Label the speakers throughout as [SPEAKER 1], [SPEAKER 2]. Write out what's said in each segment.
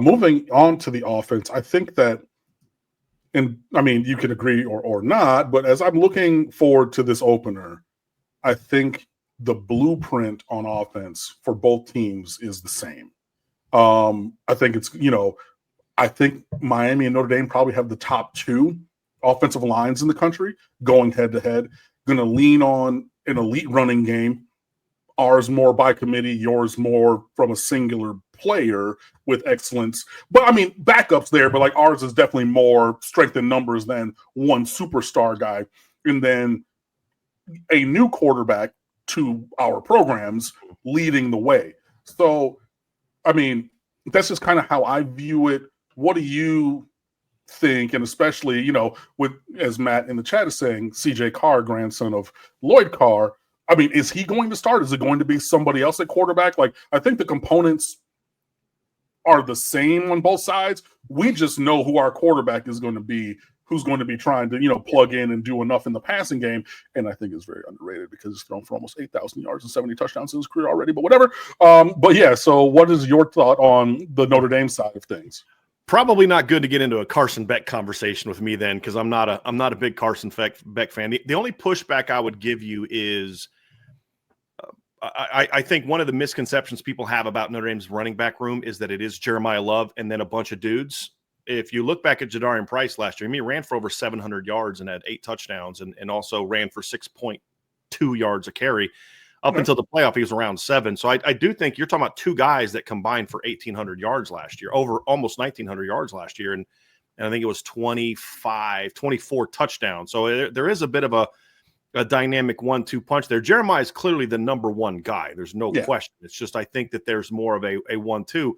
[SPEAKER 1] Moving on to the offense, I think that, and I mean, you can agree or not, but as I'm looking forward to this opener, I think the blueprint on offense for both teams is the same. I think it's, I think Miami and Notre Dame probably have the top two offensive lines in the country going head to head. Going to lean on an elite running game. Ours more by committee, yours more from a singular player with excellence. But I mean, backups there, but like ours is definitely more strength in numbers than one superstar guy. And then a new quarterback to our programs leading the way. So, I mean, that's just kind of how I view it. What do you think? And especially, with, as Matt in the chat is saying, CJ Carr, grandson of Lloyd Carr, I mean, is he going to start? Is it going to be somebody else at quarterback? Like, I think the components are the same on both sides. We just know who our quarterback is going to be, who's going to be trying to, plug in and do enough in the passing game. And I think it's very underrated because he's thrown for almost 8,000 yards and 70 touchdowns in his career already, but whatever. But yeah, so what is your thought on the Notre Dame side of things?
[SPEAKER 2] Probably not good to get into a Carson Beck conversation with me then, because I'm not a big Carson Beck fan. The only pushback I would give you is I think one of the misconceptions people have about Notre Dame's running back room is that it is Jeremiah Love and then a bunch of dudes. If you look back at Jadarian Price last year, he ran for over 700 yards and had 8 touchdowns and also ran for 6.2 yards a carry. Up until the playoff, he was around 7. So I do think you're talking about two guys that combined for 1,800 yards last year, over almost 1,900 yards last year. And I think it was 24 touchdowns. So there is a bit of a dynamic 1-2 punch there. Jeremiah is clearly the number one guy. There's no question. It's just I think that there's more of a 1-2.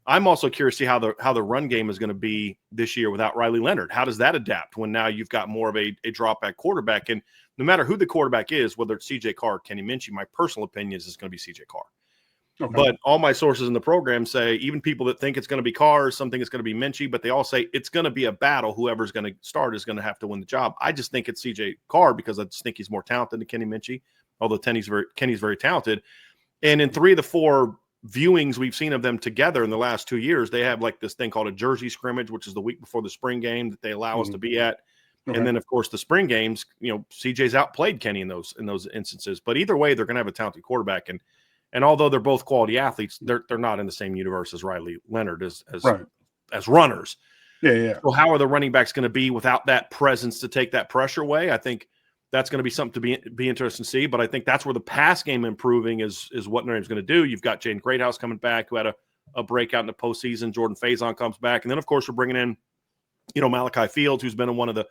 [SPEAKER 2] I'm also curious to see how the run game is going to be this year without Riley Leonard. How does that adapt when now you've got more of a drop back quarterback? And no matter who the quarterback is, whether it's CJ Carr or Kenny Minchey, my personal opinion is it's going to be CJ Carr. Okay. But all my sources in the program say, even people that think it's going to be Carr, some think it's going to be Minchey, but they all say it's going to be a battle. Whoever's going to start is going to have to win the job. I just think it's CJ Carr because I just think he's more talented than Kenny Minchey, although Kenny's very talented. And in 3 of the 4 viewings we've seen of them together in the last 2 years, they have like this thing called a jersey scrimmage, which is the week before the spring game that they allow us to be at. Okay. And then, of course, the spring games, CJ's outplayed Kenny in those instances. But either way, they're going to have a talented quarterback. And although they're both quality athletes, they're not in the same universe as Riley Leonard as runners. Yeah. So how are the running backs going to be without that presence to take that pressure away? I think that's going to be something to be interesting to see. But I think that's where the pass game improving is what Notre Dame's going to do. You've got Jaden Greathouse coming back, who had a breakout in the postseason. Jordan Faison comes back. And then, of course, we're bringing in, Malachi Fields, who's been one of the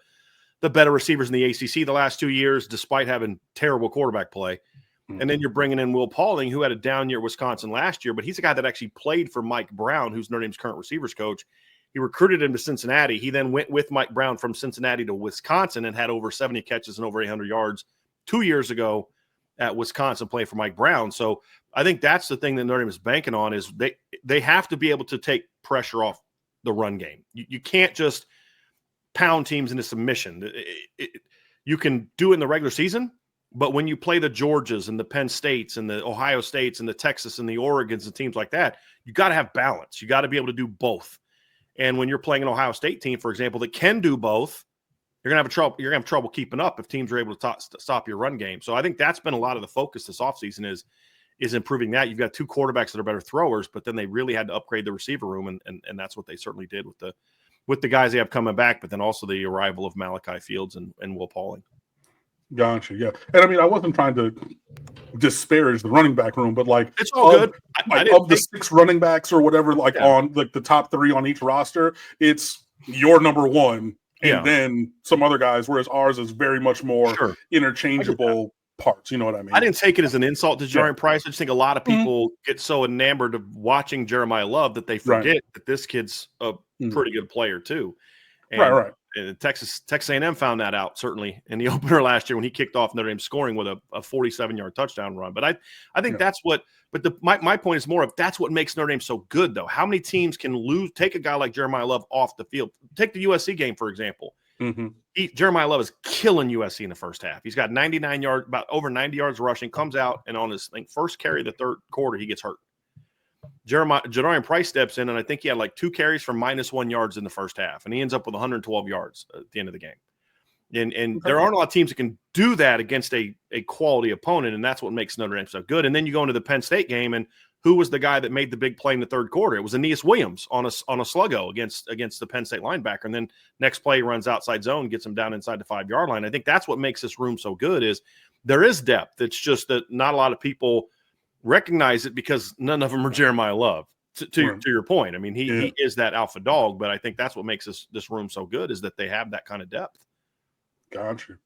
[SPEAKER 2] better receivers in the ACC the last 2 years, despite having terrible quarterback play. And then you're bringing in Will Paulding, who had a down year at Wisconsin last year, but he's a guy that actually played for Mike Brown, who's Notre Dame's current receivers coach. He recruited him to Cincinnati. He then went with Mike Brown from Cincinnati to Wisconsin and had over 70 catches and over 800 yards 2 years ago at Wisconsin playing for Mike Brown. So I think that's the thing that Notre Dame is banking on is they have to be able to take pressure off the run game. You can't just pound teams into submission. You can do it in the regular season, but when you play the Georgias and the Penn States and the Ohio States and the Texas and the Oregons and teams like that, you got to have balance. You got to be able to do both. And when you're playing an Ohio State team, for example, that can do both, you're gonna have trouble keeping up if teams are able to stop your run game. So I think that's been a lot of the focus this offseason is improving that. You've got 2 quarterbacks that are better throwers, but then they really had to upgrade the receiver room, and that's what they certainly did with the guys they have coming back, but then also the arrival of Malachi Fields and Will Paulding.
[SPEAKER 1] Gotcha, yeah. And I mean, I wasn't trying to disparage the running back room, but like
[SPEAKER 2] it's all good.
[SPEAKER 1] Of the 6 running backs or whatever, on like the top 3 on each roster, it's your number one, and then some other guys. Whereas ours is very much more interchangeable parts. You know what I mean?
[SPEAKER 2] I didn't take it as an insult to Jeremiah Price. I just think a lot of people get so enamored of watching Jeremiah Love that they forget that this kid's a pretty good player too. And,
[SPEAKER 1] right.
[SPEAKER 2] And Texas A&M found that out certainly in the opener last year when he kicked off Notre Dame scoring with a 47-yard touchdown run. But I think that's what. But my point is more of that's what makes Notre Dame so good, though. How many teams can take a guy like Jeremiah Love off the field? Take the USC game for example. Jeremiah Love is killing USC in the first half. He's got 99 yards, about over 90 yards rushing. Comes out and on his first carry of the third quarter, he gets hurt. Jadarian Price steps in, and I think he had like 2 carries for -1 yards in the first half, and he ends up with 112 yards at the end of the game. And there aren't a lot of teams that can do that against a quality opponent, and that's what makes Notre Dame so good. And then you go into the Penn State game, and who was the guy that made the big play in the third quarter? It was Aeneas Williams on a sluggo against the Penn State linebacker. And then next play runs outside zone, gets him down inside the 5-yard line. I think that's what makes this room so good is there is depth. It's just that not a lot of people recognize it because none of them are Jeremiah Love. To your point, I mean, he is that alpha dog, but I think that's what makes this room so good is that they have that kind of depth.
[SPEAKER 1] Got you.